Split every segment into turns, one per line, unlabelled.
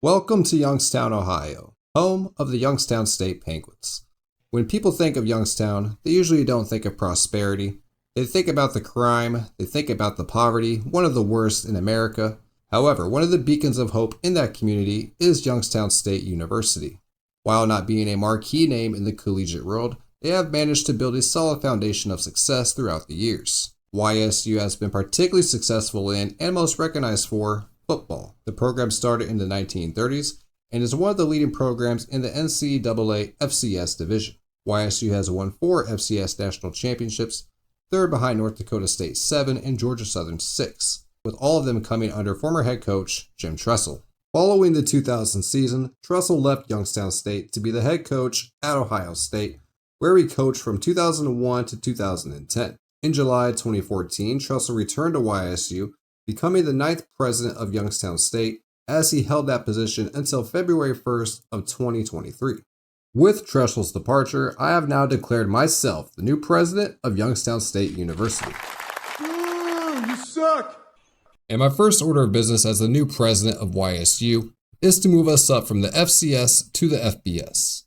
Welcome to Youngstown, Ohio, home of the Youngstown State Penguins. When people think of Youngstown, they usually don't think of prosperity. They think about the crime, they think about the poverty, one of the worst in America. However, one of the beacons of hope in that community is Youngstown State University. While not being a marquee name in the collegiate world, they have managed to build a solid foundation of success throughout the years. YSU has been particularly successful in, and most recognized for, football. The program started in the 1930s and is one of the leading programs in the NCAA FCS division. YSU has won 4 FCS national championships, third behind North Dakota State 7 and Georgia Southern 6, with all of them coming under former head coach Jim Tressel. Following the 2000 season, Tressel left Youngstown State to be the head coach at Ohio State, where he coached from 2001 to 2010. In July 2014, Tressel returned to YSU, becoming the 9th president of Youngstown State, as he held that position until February 1st of 2023. With Tressel's departure, I have now declared myself the new president of Youngstown State University.
You suck!
And my first order of business as the new president of YSU is to move us up from the FCS to the FBS.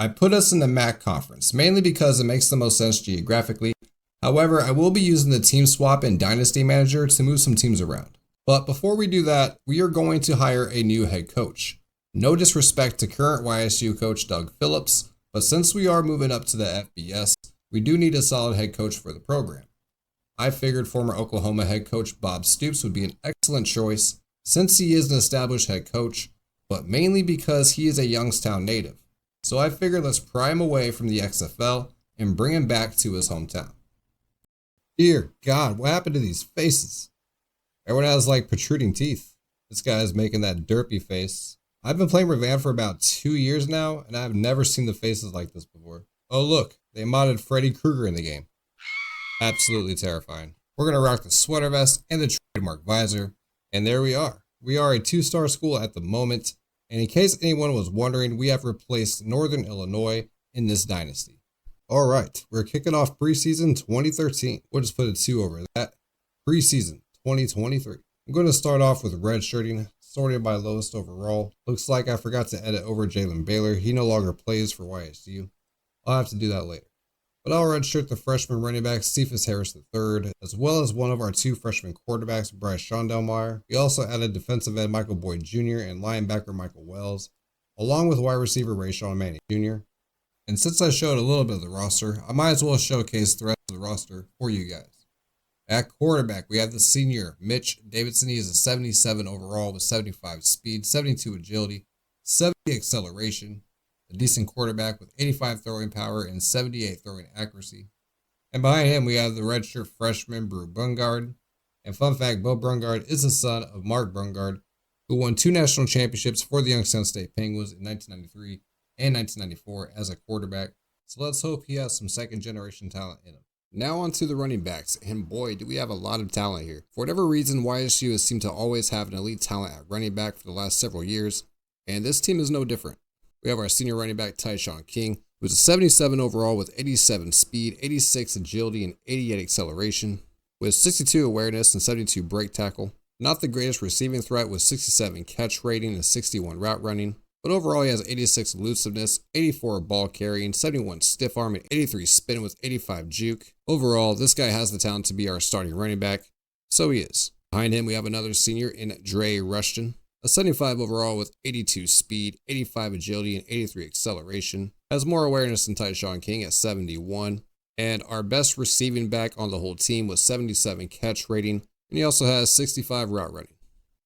I put us in the MAC conference, mainly because it makes the most sense geographically. However, I will be using the team swap and dynasty manager to move some teams around. But before we do that, we are going to hire a new head coach. No disrespect to current YSU coach 𝗷𝗂𝗃𝗆, but since we are moving up to the FBS, we do need a solid head coach for the program. I figured former Oklahoma head coach Bob Stoops would be an excellent choice since he is an established head coach, but mainly because he is a Youngstown native. So I figured let's pry him away from the XFL and bring him back to his hometown. Dear God, what happened to these faces? Everyone has like protruding teeth. This guy is making that derpy face. I've been playing Revamped for about 2 years now, and I've never seen the faces like this before. Oh look, they modded Freddy Krueger in the game. Absolutely terrifying. We're going to rock the sweater vest and the trademark visor, and there we are. We are a 2-star school at the moment, and in case anyone was wondering, we have replaced Northern Illinois in this dynasty. All right, we're kicking off preseason 2013. We'll just put a 2 over that. Preseason 2023. I'm going to start off with redshirting, sorted by lowest overall. Looks like I forgot to edit over Jalen Baylor. He no longer plays for YSU. I'll have to do that later. But I'll redshirt the freshman running back 𝗳𝗏𝗆 III, as well as one of our 2 freshman quarterbacks, Bryce Shondelmeyer. We also added defensive end Michael Boyd Jr. and linebacker Michael Wells, along with wide receiver Rayshon Manning Jr. And since I showed a little bit of the roster, I might as well showcase the rest of the roster for you guys. At quarterback, we have the senior, Mitch Davidson. He is a 77 overall with 75 speed, 72 agility, 70 acceleration, a decent quarterback with 85 throwing power and 78 throwing accuracy. And behind him, we have the redshirt freshman, Brew Brungard. And fun fact, Bo Brungard is the son of Mark Brungard, who won 2 national championships for the Youngstown State Penguins in 1993 and 1994 as a quarterback, so let's hope he has some second-generation talent in him. Now on to the running backs, and boy, do we have a lot of talent here. For whatever reason, YSU has seemed to always have an elite talent at running back for the last several years, and this team is no different. We have our senior running back, 𝗪𝗏𝗏 King, who is a 77 overall with 87 speed, 86 agility, and 88 acceleration, with 62 awareness and 72 break tackle. Not the greatest receiving threat with 67 catch rating and 61 route running, but overall he has 86 elusiveness, 84 ball carrying, 71 stiff arm, and 83 spin with 85 juke. Overall, this guy has the talent to be our starting running back, so he is. Behind him, we have another senior in 𝗧𝗍, a 75 overall with 82 speed, 85 agility, and 83 acceleration. Has more awareness than 𝗪𝗏𝗏 King at 71, and our best receiving back on the whole team with 77 catch rating, and he also has 65 route running.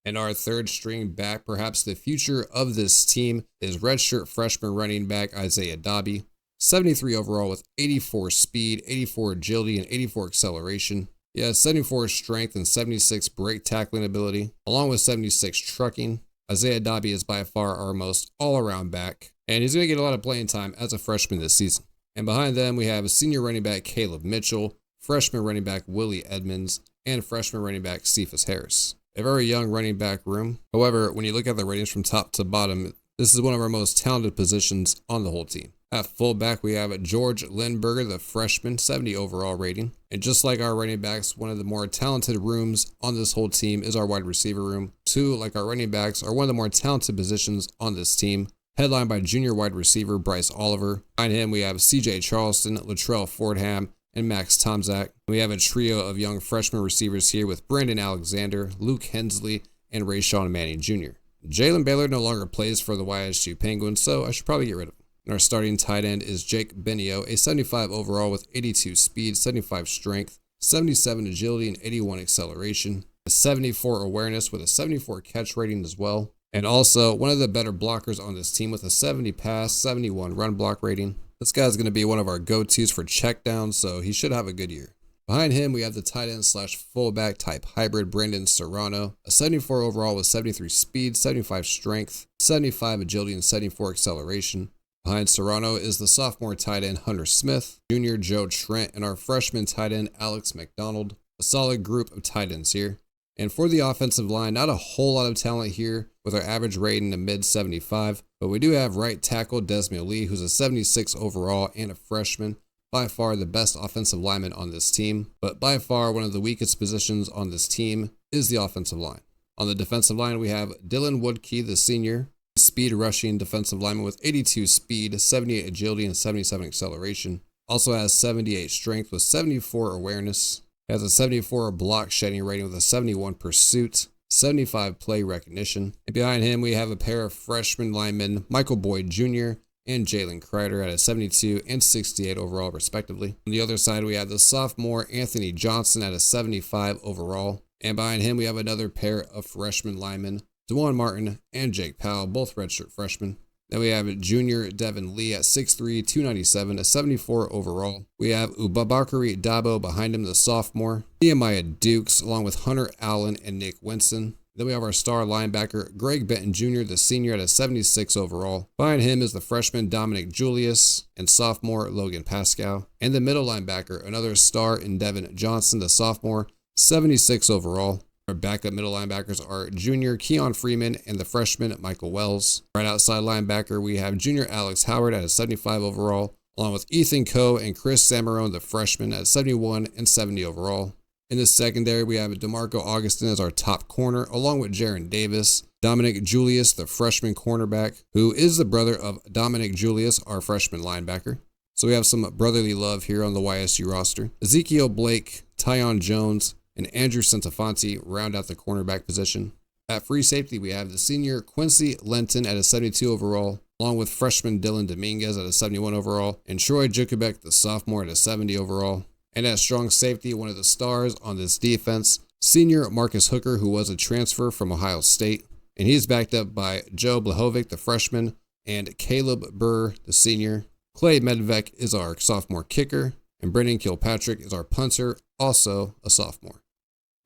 And our third string back, perhaps the future of this team, is redshirt freshman running back 𝗳𝗍𝗍𝗍, 73 overall with 84 speed, 84 agility, and 84 acceleration. He has 74 strength and 76 break tackling ability, along with 76 trucking. 𝗳𝗍𝗍𝗍 is by far our most all-around back, and he's going to get a lot of playing time as a freshman this season. And behind them, we have a senior running back Caleb Mitchell, freshman running back Willie Edmonds, and freshman running back 𝗳𝗏𝗆. A very young running back room. However, when you look at the ratings from top to bottom, this is one of our most talented positions on the whole team. At fullback, we have George Lindberger, the freshman, 70 overall rating. And just like our running backs, one of the more talented rooms on this whole team is our wide receiver room. Two, like our running backs, are one of the more talented positions on this team, headlined by junior wide receiver Bryce Oliver. Behind him, we have CJ Charleston, Latrell Fordham, and Max Tomczak. We have a trio of young freshman receivers here with Brandon Alexander, Luke Hensley, and Rayshawn Manning Jr. Jalen Baylor no longer plays for the YSU Penguins, so I should probably get rid of him. And our starting tight end is Jake Benio, a 75 overall with 82 speed, 75 strength, 77 agility, and 81 acceleration. A 74 awareness with a 74 catch rating as well. And also one of the better blockers on this team with a 70 pass, 71 run block rating. This guy's going to be one of our go-tos for checkdowns, so he should have a good year. Behind him, we have the tight end slash fullback type hybrid Brandon Serrano, a 74 overall with 73 speed, 75 strength, 75 agility, and 74 acceleration. Behind Serrano is the sophomore tight end Hunter Smith, junior Joe Trent, and our freshman tight end Alex McDonald. A solid group of tight ends here. And for the offensive line, not a whole lot of talent here with our average rating in mid 75, but we do have right tackle Desmond Lee, who's a 76 overall and a freshman. By far the best offensive lineman on this team, but by far one of the weakest positions on this team is the offensive line. On the defensive line, we have Dylan Woodkey, the senior, speed rushing defensive lineman with 82 speed, 78 agility, and 77 acceleration. Also has 78 strength with 74 awareness. Has a 74 block shedding rating with a 71 pursuit, 75 play recognition. And behind him, we have a pair of freshman linemen, Michael Boyd Jr. and Jalen Kreider at a 72 and 68 overall, respectively. On the other side, we have the sophomore Anthony Johnson at a 75 overall. And behind him, we have another pair of freshman linemen, DeJuan Martin and Jake Powell, both redshirt freshmen. Then we have junior Devin Lee at 6'3", 297, a 74 overall. We have 𝗷𝗂𝗃𝗍𝗵 behind him, the sophomore. Nehemiah Dukes, along with Hunter Allen and Nick Winston. Then we have our star linebacker, Greg Benton Jr., the senior, at a 76 overall. Behind him is the freshman Dominic Julius and sophomore Logan Pascal. And the middle linebacker, another star in Devin Johnson, the sophomore, 76 overall. Our backup middle linebackers are junior Keon Freeman and the freshman Michael Wells. Right outside linebacker, we have junior Alex Howard at a 75 overall, along with Ethan Coe and Chris Samarone, the freshman, at 71 and 70 overall. In the secondary, we have DeMarco Augustin as our top corner, along with Jaron Davis, Dominic Julius, the freshman cornerback, who is the brother of Dominic Julius, our freshman linebacker. So we have some brotherly love here on the YSU roster. Ezekiel Blake, Tyon Jones, and Andrew Santafonte round out the cornerback position. At free safety, we have the senior Quincy Lenton at a 72 overall, along with freshman Dylan Dominguez at a 71 overall, and Troy Jdukabek, the sophomore, at a 70 overall. And at strong safety, one of the stars on this defense, senior Marcus Hooker, who was a transfer from Ohio State. And he's backed up by 𝗀𝗄𝗆𝗆, the freshman, and Caleb Burr, the senior. Clay Medvec is our sophomore kicker, and Brendan Kilpatrick is our punter, also a sophomore.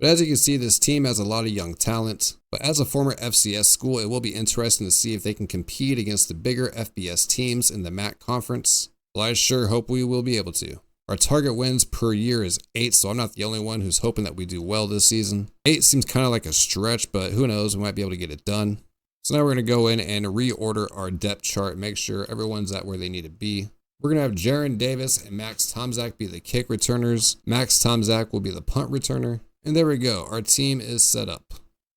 But as you can see, this team has a lot of young talent. But as a former FCS school, it will be interesting to see if they can compete against the bigger FBS teams in the MAC conference. Well, I sure hope we will be able to. Our target wins per year is 8, so I'm not the only one who's hoping that we do well this season. 8 seems kind of like a stretch, but who knows, we might be able to get it done. So now we're going to go in and reorder our depth chart, make sure everyone's at where they need to be. We're going to have Jaron Davis and Max Tomczak be the kick returners. Max Tomczak will be the punt returner. And there we go, our team is set up.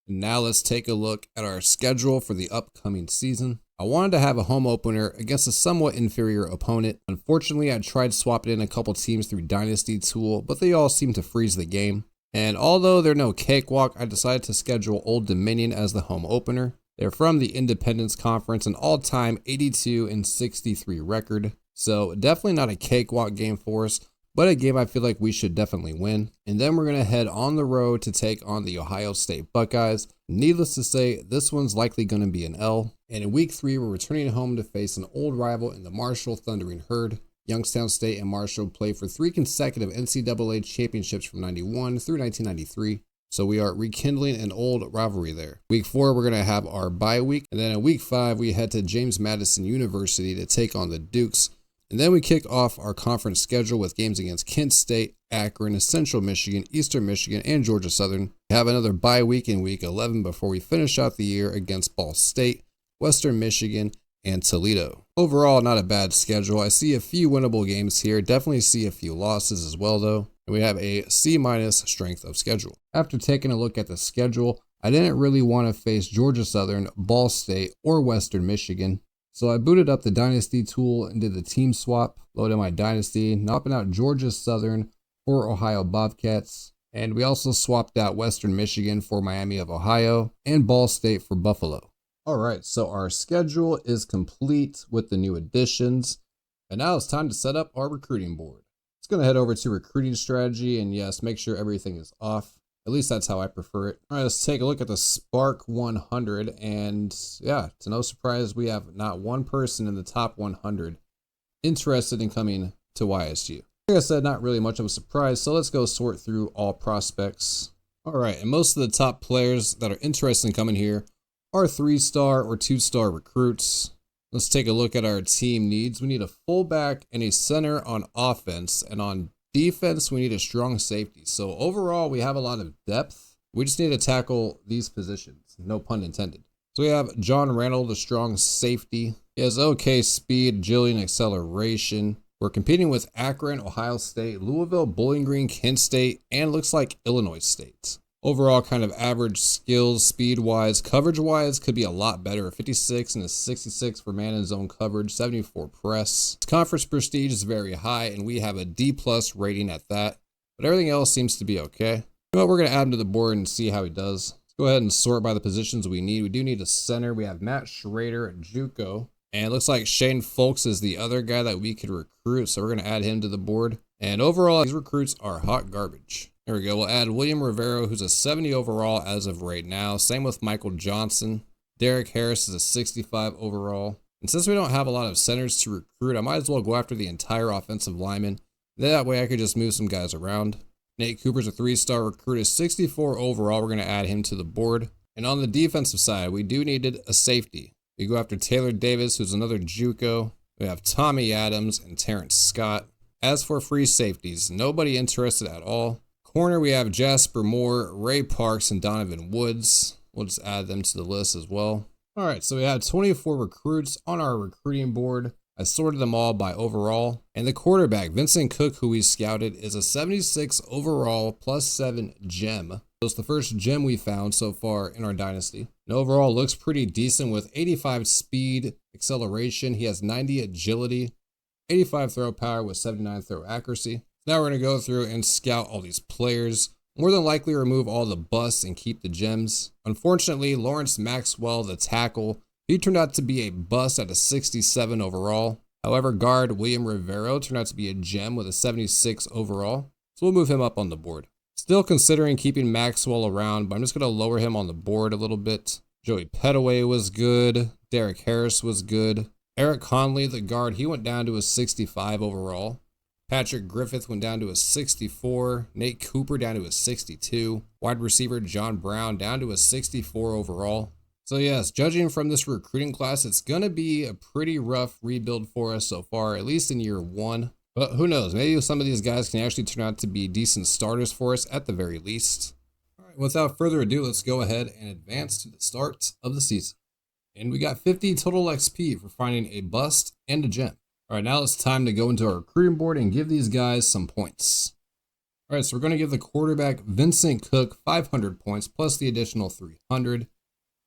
Now let's take a look at our schedule for the upcoming season. I wanted to have a home opener against a somewhat inferior opponent. Unfortunately, I tried swapping in a couple teams through Dynasty Tool, but they all seem to freeze the game. And although they're no cakewalk, I decided to schedule Old Dominion as the home opener. They're from the Independence Conference, an all-time 82 and 63 record. So definitely not a cakewalk game for us, but a game I feel like we should definitely win. And then we're going to head on the road to take on the Ohio State Buckeyes. Needless to say, this one's likely going to be an L. And in week 3, we're returning home to face an old rival in the Marshall Thundering Herd. Youngstown State and Marshall played for 3 consecutive NCAA championships from 91 through 1993. So we are rekindling an old rivalry there. Week 4, we're going to have our bye week. And then in week 5, we head to James Madison University to take on the Dukes. And then we kick off our conference schedule with games against Kent State, Akron, Central Michigan, Eastern Michigan, and Georgia Southern. We have another bye week in week 11 before we finish out the year against Ball State, Western Michigan, and Toledo. Overall, not a bad schedule. I see a few winnable games here. Definitely see a few losses as well, though. And we have a C- strength of schedule. After taking a look at the schedule, I didn't really want to face Georgia Southern, Ball State, or Western Michigan. So I booted up the Dynasty tool and did the team swap, loaded my Dynasty, knocking out Georgia Southern for Ohio Bobcats. And we also swapped out Western Michigan for Miami of Ohio and Ball State for Buffalo. All right, so our schedule is complete with the new additions. And now it's time to set up our recruiting board. It's going to head over to recruiting strategy and yes, make sure everything is off. At least that's how I prefer it. All right, let's take a look at the Spark 100. And yeah, to no surprise, we have not one person in the top 100 interested in coming to YSU. Like I said, not really much of a surprise. So let's go sort through all prospects. All right, and most of the top players that are interested in coming here are 3-star or 2-star recruits. Let's take a look at our team needs. We need a fullback and a center on offense, and on defense, we need a strong safety. So overall, we have a lot of depth. We just need to tackle these positions. No pun intended. So we have John Randall, the strong safety. He has okay speed, agility, and acceleration. We're competing with Akron, Ohio State, Louisville, Bowling Green, Kent State, and looks like Illinois State. Overall, kind of average skills, speed-wise. Coverage-wise, could be a lot better. A 56 and a 66 for man and zone coverage, 74 press. His conference prestige is very high, and we have a D+ rating at that. But everything else seems to be okay. You know what, we're going to add him to the board and see how he does. Let's go ahead and sort by the positions we need. We do need a center. We have Matt Schrader at JUCO. And it looks like Shane Folks is the other guy that we could recruit, so we're going to add him to the board. And overall, these recruits are hot garbage. There we go. We'll add William Rivero, who's a 70 overall as of right now. Same with Michael Johnson. Derek Harris is a 65 overall. And since we don't have a lot of centers to recruit, I might as well go after the entire offensive lineman. That way I could just move some guys around. Nate Cooper's a 3-star recruit, is 64 overall. We're going to add him to the board. And on the defensive side, we do need a safety. We go after Taylor Davis, who's another JUCO. We have Tommy Adams and Terrence Scott. As for free safeties, nobody interested at all. Corner, we have Jasper Moore, Ray Parks, and Donovan Woods. We'll just add them to the list as well. All right, so we have 24 recruits on our recruiting board. I sorted them all by overall. And the quarterback, Vincent Cook, who we scouted, is a 76 overall +7 gem. So it's the first gem we found so far in our dynasty. And overall looks pretty decent with 85 speed, acceleration. He has 90 agility, 85 throw power with 79 throw accuracy. Now we're going to go through and scout all these players. More than likely remove all the busts and keep the gems. Unfortunately, Lawrence Maxwell, the tackle, he turned out to be a bust at a 67 overall. However, guard William Rivero turned out to be a gem with a 76 overall. So we'll move him up on the board. Still considering keeping Maxwell around, but I'm just going to lower him on the board a little bit. Joey Petaway was good. Derek Harris was good. Eric Conley, the guard, he went down to a 65 overall. Patrick Griffith went down to a 64. Nate Cooper down to a 62. Wide receiver John Brown down to a 64 overall. So yes, judging from this recruiting class, it's going to be a pretty rough rebuild for us so far, at least in year 1. But who knows, maybe some of these guys can actually turn out to be decent starters for us at the very least. All right, without further ado, let's go ahead and advance to the start of the season. And we got 50 total XP for finding a bust and a gem. All right, now it's time to go into our recruiting board and give these guys some points. All right, so we're going to give the quarterback Vincent Cook 500 points plus the additional 300.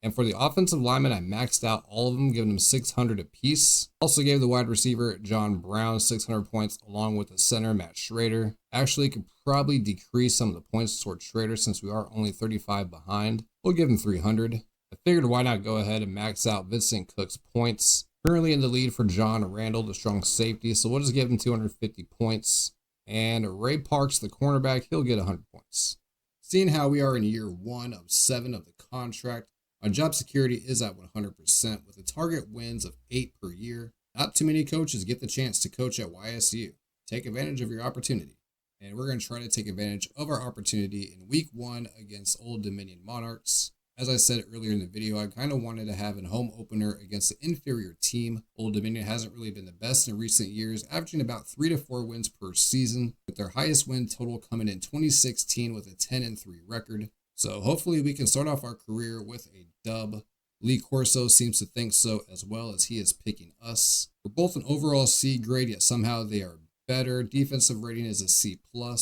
And for the offensive lineman, I maxed out all of them, giving them 600 apiece. Also gave the wide receiver John Brown 600 points along with the center Matt Schrader. Actually, could probably decrease some of the points towards Schrader since we are only 35 behind. We'll give him 300. I figured why not go ahead and max out Vincent Cook's points. Currently in the lead for John Randall, the strong safety, so we'll just give him 250 points. And Ray Parks, the cornerback, he'll get 100 points. Seeing how we are in year 1 of 7 of the contract, my job security is at 100% with a target wins of 8 per year. Not too many coaches get the chance to coach at YSU. Take advantage of your opportunity. And we're going to try to take advantage of our opportunity in week 1 against Old Dominion Monarchs. As I said earlier in the video, I kind of wanted to have a home opener against an inferior team. Old Dominion hasn't really been the best in recent years, averaging about 3 to 4 wins per season, with their highest win total coming in 2016 with a 10-3 record. So hopefully we can start off our career with a dub. 𝗁𝗁𝗍𝗄 seems to think so as well, as he is picking us. We're both an overall C grade, yet somehow they are better. Defensive rating is a C+. I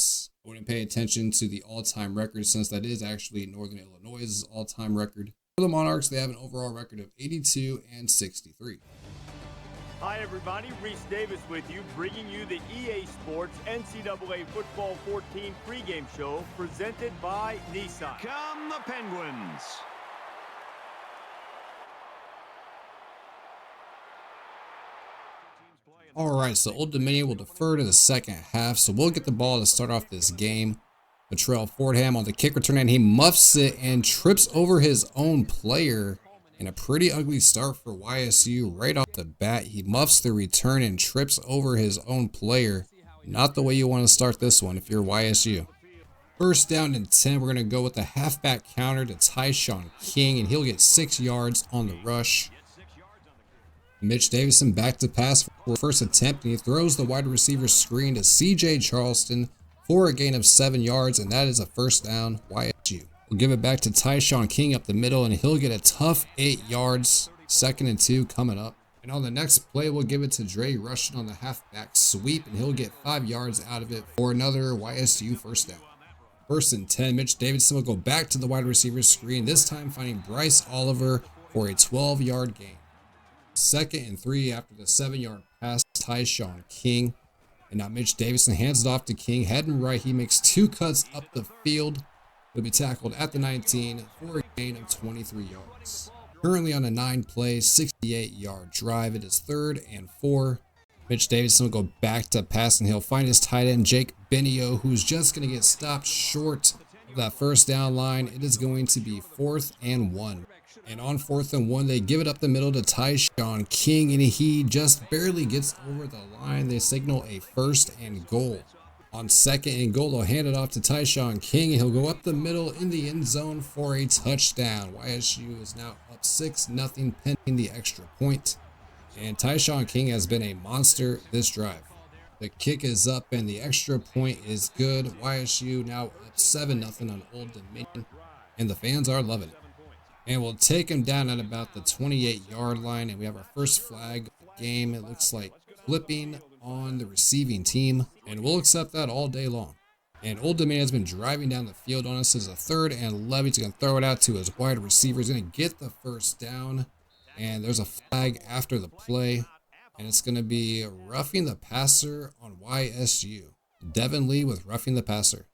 wouldn't pay attention to the all-time record, since that is actually Northern Illinois' all-time record. For the Monarchs, they have an overall record of 82-63.
Hi everybody, Reese Davis with you, bringing you the EA Sports NCAA Football 14 pregame show presented by Nissan.
Come the Penguins!
Alright, so Old Dominion will defer to the second half, so we'll get the ball to start off this game. 𝗪𝗏𝗃𝗃 on the kick return, and he muffs it and trips over his own player. And a pretty ugly start for YSU right off the bat. He muffs the return and trips over his own player. Not the way you want to start this one if you're YSU. First down and 10, we're going to go with the halfback counter to 𝗳𝗏 𝘃, and he'll get 6 yards on the rush. Mitch Davidson back to pass for first attempt, and he throws the wide receiver screen to CJ Charleston for a gain of 7 yards, and that is a first down, YSU. We'll give it back to 𝗳𝗏 𝘃 up the middle, and he'll get a tough 8 yards. 2nd and 2 coming up. And on the next play, we'll give it to Dre Rushton on the halfback sweep, and he'll get 5 yards out of it for another YSU first down. 1st and 10, Mitch Davidson will go back to the wide receiver screen, this time finding Bryce Oliver for a 12-yard gain. 2nd and 3 after the 7-yard pass to 𝗳𝗏 𝘃. And now Mitch Davidson hands it off to King, heading right. He makes 2 cuts up the field. He'll be tackled at the 19 for a gain of 23 yards. Currently on a 9-play, 68-yard drive. It is 3rd and 4. Mitch Davidson will go back to pass, and he'll find his tight end, Jake Benio, who's just going to get stopped short of that first down line. It is going to be 4th and 1. And on 4th and 1, they give it up the middle to 𝗳𝗏 𝘃, and he just barely gets over the line. They signal a 1st and goal. On 2nd and goal, they'll hand it off to 𝗳𝗏 𝘃, and he'll go up the middle in the end zone for a touchdown. YSU is now up 6-0 pending the extra point. And 𝗳𝗏 𝘃 has been a monster this drive. The kick is up and the extra point is good. YSU now up 7-0 on Old Dominion, and the fans are loving it. And we'll take him down at about the 28-yard line, and we have our first flag of the game. It looks like clipping on the receiving team, and we'll accept that all day long. And Old Dominion has been driving down the field on us. As a 3rd and 11. He's going to throw it out to his wide receiver. He's going to get the first down, and there's a flag after the play, and it's going to be roughing the passer on YSU. Devin Lee with roughing the passer.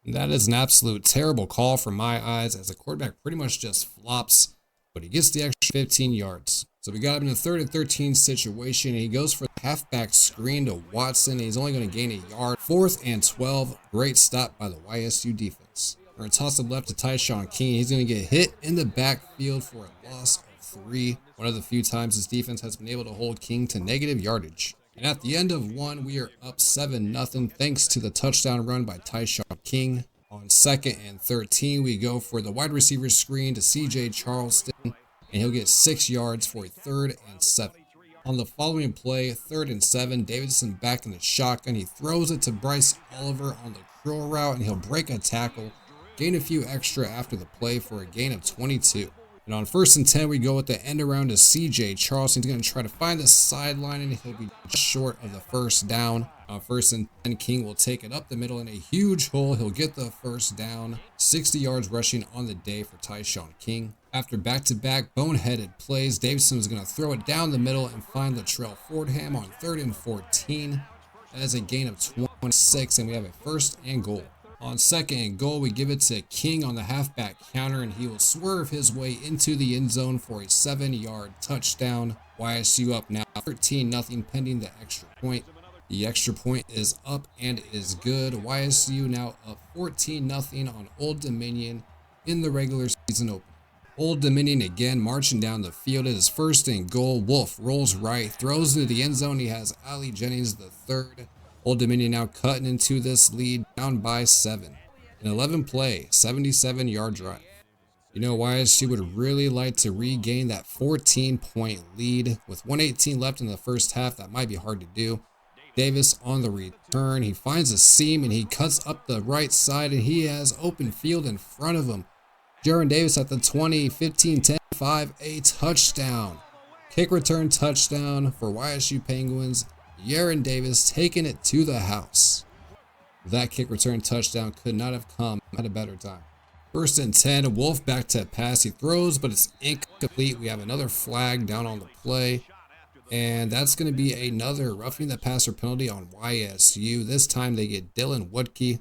And that is an absolute terrible call from my eyes, as the quarterback pretty much just flops, but he gets the extra 15 yards. So we got him in a 3rd and 13 situation, and he goes for the halfback screen to Watson. And he's only going to gain a yard. 4th and 12. Great stop by the YSU defense. We're going to toss it left to 𝗳𝗏 𝘃. He's going to get hit in the backfield for a loss of 3. One of the few times this defense has been able to hold King to negative yardage. And at the end of 1, we are up 7-0 thanks to the touchdown run by 𝗳𝗏 𝘃. On 2nd and 13, we go for the wide receiver screen to CJ Charleston, and he'll get 6 yards for a 3rd and 7. On the following play, 3rd and 7, Davidson back in the shotgun. He throws it to Bryce Oliver on the curl route, and he'll break a tackle, gain a few extra after the play for a gain of 22. And on 1st and 10, we go with the end around to CJ Charleston. He's going to try to find the sideline, and he'll be short of the first down. On 1st and 10, King will take it up the middle in a huge hole. He'll get the first down. 60 yards rushing on the day for 𝗳𝗏 𝘃. After back-to-back boneheaded plays, Davidson is going to throw it down the middle and find 𝗪𝗏𝗃𝗃 on 3rd and 14. That is a gain of 26, and we have a 1st and goal. On 2nd and goal, we give it to King on the halfback counter, and he will swerve his way into the end zone for a 7-yard touchdown. YSU up now 13-0 pending the extra point. The extra point is up and is good. YSU now up 14-0 on Old Dominion in the regular season opener. Old Dominion again marching down the field. It is 1st and goal. Wolf rolls right, throws into the end zone. He has Ali Jennings III. Old Dominion now cutting into this lead, down by 7. An 11-play, 77-yard drive. You know, YSU would really like to regain that 14-point lead. With 1:18 left in the first half, that might be hard to do. Davis on the return. He finds a seam, and he cuts up the right side, and he has open field in front of him. Jaron Davis at the 20, 15, 10, 5, a touchdown. Kick return touchdown for YSU Penguins. Jaron Davis taking it to the house. That kick return touchdown could not have come at a better time. 1st and 10, Wolf back to pass. He throws, but it's incomplete. We have another flag down on the play. And that's going to be another roughing the passer penalty on YSU. This time they get 𝗀𝗏𝗃𝗏.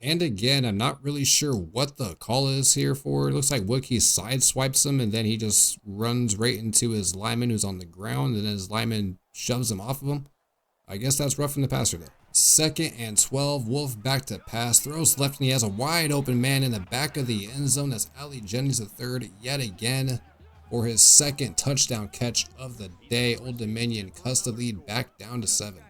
And again, I'm not really sure what the call is here for. It looks like 𝗁𝗏𝗃 sideswipes him, and then he just runs right into his lineman who's on the ground, and then his lineman shoves him off of him. I guess that's roughing the passer there. 2nd and 12, Wolf back to pass, throws left, and he has a wide open man in the back of the end zone. That's Ali Jennings III yet again for his 2nd touchdown catch of the day. Old Dominion cuts the lead back down to 7.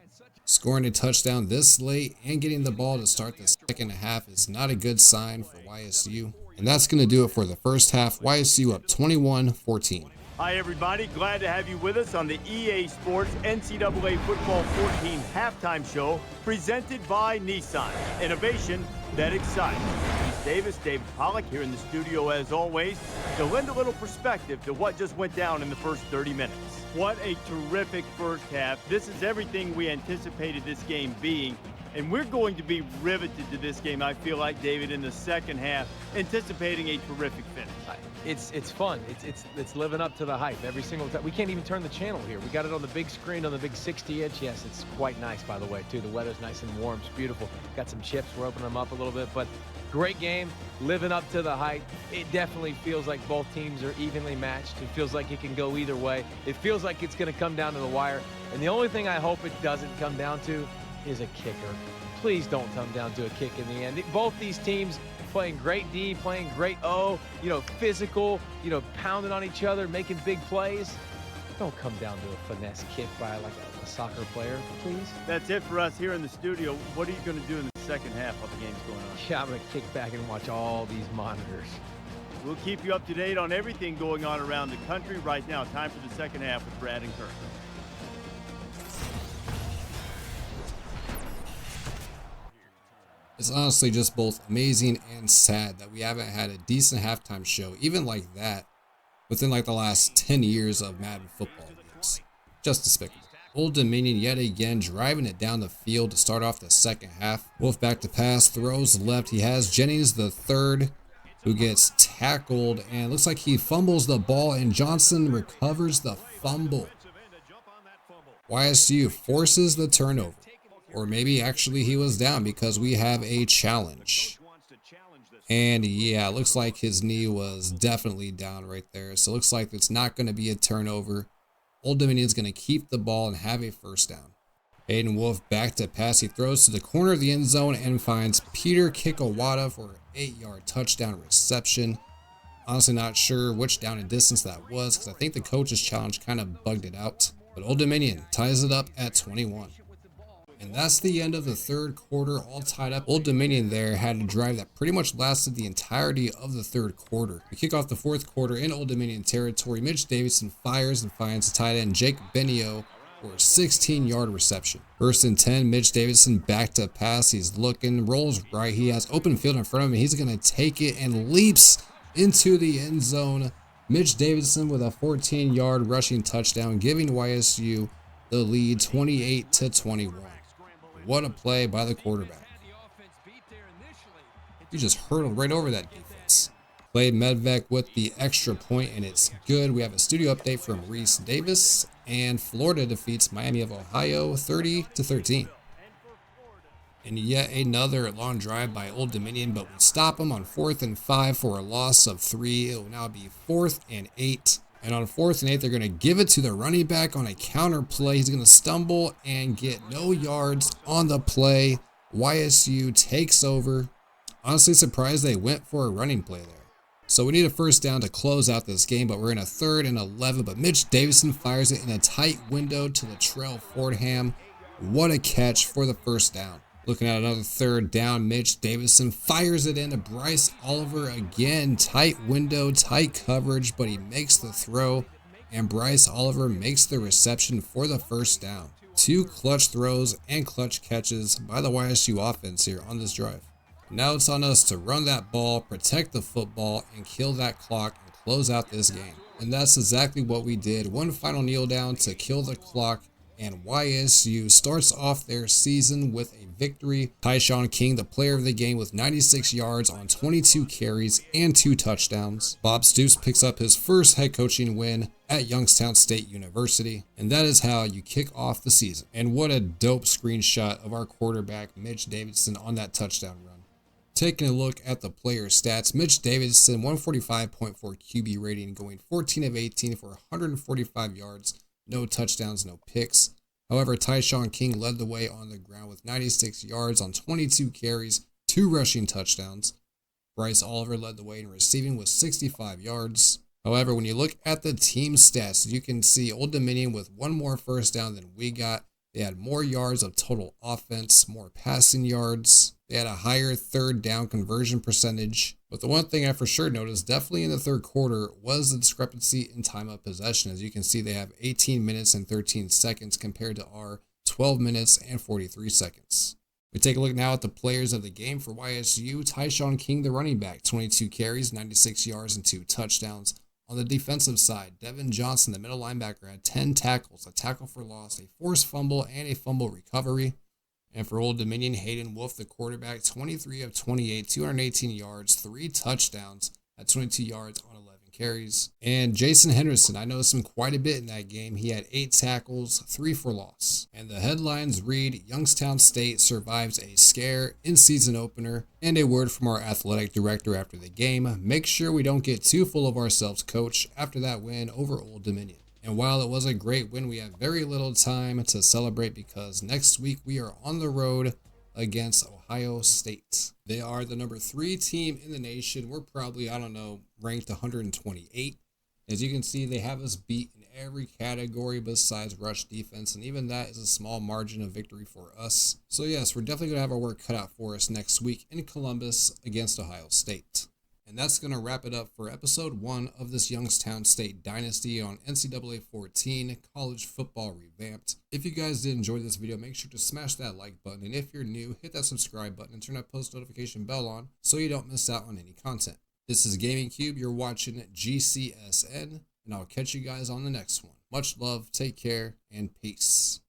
Scoring a touchdown this late and getting the ball to start the second half is not a good sign for YSU. And that's going to do it for the first half. YSU up 21-14.
Hi, everybody. Glad to have you with us on the EA Sports NCAA Football 14 halftime show presented by Nissan. Innovation that excites. Reese Davis, David Pollock here in the studio as always to lend a little perspective to what just went down in the first 30 minutes. What a terrific first half. This is everything we anticipated this game being. And we're going to be riveted to this game, I feel like, David, in the second half, anticipating a terrific finish.
It's fun. It's living up to the hype every single time. We can't even turn the channel here. We got it on the big screen on the big 60-inch. Yes, it's quite nice, by the way, too. The weather's nice and warm. It's beautiful. Got some chips. We're opening them up a little bit. But great game, living up to the hype. It definitely feels like both teams are evenly matched. It feels like it can go either way. It feels like it's going to come down to the wire. And the only thing I hope it doesn't come down to is a kicker. Please don't come down to a kick in the end. Both these teams playing great D, playing great O, physical, pounding on each other, making big plays. Don't come down to a finesse kick by like a soccer player, please.
That's it for us here in the studio. What are you going to do in the second half while the game's going on?
Yeah, I'm going to kick back and watch all these monitors.
We'll keep you up to date on everything going on around the country right now. Time for the second half with Brad and Kirk.
It's honestly just both amazing and sad that we haven't had a decent halftime show, even like that, within like the last 10 years of Madden football games. Just despicable. Old Dominion yet again driving it down the field to start off the second half. Wolf back to pass, throws left. He has Jennings III, who gets tackled, and it looks like he fumbles the ball, and Johnson recovers the fumble. YSU forces the turnover. Or maybe actually he was down because we have a challenge. And yeah, it looks like his knee was definitely down right there. So it looks like it's not going to be a turnover. Old Dominion's going to keep the ball and have a first down. Aiden Wolf back to pass. He throws to the corner of the end zone and finds 𝗃𝗃𝗃𝗃𝗃 for an 8-yard touchdown reception. Honestly not sure which down and distance that was because I think the coach's challenge kind of bugged it out. But Old Dominion ties it up at 21. And that's the end of the third quarter, all tied up. Old Dominion there had a drive that pretty much lasted the entirety of the third quarter. We kick off the fourth quarter in Old Dominion territory. Mitch Davidson fires and finds tight end Jake Benio for a 16-yard reception. 1st and 10, Mitch Davidson back to pass. He's looking, rolls right. He has open field in front of him. He's going to take it and leaps into the end zone. Mitch Davidson with a 14-yard rushing touchdown, giving YSU the lead 28-21. What a play by the quarterback. He just hurdled right over that defense. Played Medvec with the extra point, and it's good. We have a studio update from Reese Davis, and Florida defeats Miami of Ohio 30-13. And yet another long drive by Old Dominion, but we stop them on 4th and 5 for a loss of 3. It will now be 4th and 8. And on 4th and 8, they're going to give it to the running back on a counter play. He's going to stumble and get no yards on the play. YSU takes over. Honestly surprised they went for a running play there. So we need a first down to close out this game, but we're in a 3rd and 11. But Mitch Davidson fires it in a tight window to 𝗃𝗃𝗃𝗃. What a catch for the first down. Looking at another 3rd down, Mitch Davidson fires it into Bryce Oliver again. Tight window, tight coverage, but he makes the throw, and Bryce Oliver makes the reception for the first down. 2 clutch throws and clutch catches by the YSU offense here on this drive. Now it's on us to run that ball, protect the football, and kill that clock and close out this game. And that's exactly what we did. One final kneel down to kill the clock, and YSU starts off their season with a victory. Tyshawn King, the player of the game, with 96 yards on 22 carries and 2 touchdowns. Bob Stoops picks up his first head coaching win at Youngstown State University, and that is how you kick off the season. And what a dope screenshot of our quarterback Mitch Davidson on that touchdown run. Taking a look at the player stats, Mitch Davidson, 145.4 QB rating, going 14 of 18 for 145 yards, no touchdowns, no picks. However, Tyshawn King led the way on the ground with 96 yards on 22 carries, 2 rushing touchdowns. Bryce Oliver led the way in receiving with 65 yards. However, when you look at the team stats, you can see Old Dominion with 1 more first down than we got. They had more yards of total offense, more passing yards. They had a higher third down conversion percentage. But the one thing I for sure noticed, definitely in the third quarter, was the discrepancy in time of possession. As you can see, they have 18 minutes and 13 seconds compared to our 12 minutes and 43 seconds. We take a look now at the players of the game for YSU. Tyshawn King, the running back, 22 carries, 96 yards, and 2 touchdowns. On the defensive side, Devin Johnson, the middle linebacker, had 10 tackles, a tackle for loss, a forced fumble, and a fumble recovery. And for Old Dominion, Hayden Wolf, the quarterback, 23 of 28, 218 yards, 3 touchdowns at 22 yards on 11 carries. And Jason Henderson, I noticed him quite a bit in that game. He had 8 tackles, 3 for loss. And the headlines read, Youngstown State survives a scare in season opener. And a word from our athletic director after the game: make sure we don't get too full of ourselves, coach, after that win over Old Dominion. And while it was a great win, we have very little time to celebrate because next week we are on the road against Ohio State. They are the number 3 team in the nation. We're probably, ranked 128. As you can see, they have us beat in every category besides rush defense, and even that is a small margin of victory for us. So yes, we're definitely going to have our work cut out for us next week in Columbus against Ohio State. And that's going to wrap it up for episode 1 of this Youngstown State Dynasty on NCAA 14 College Football Revamped. If you guys did enjoy this video, make sure to smash that like button. And if you're new, hit that subscribe button and turn that post notification bell on so you don't miss out on any content. This is GamingCube. You're watching GCSN, and I'll catch you guys on the next one. Much love, take care, and peace.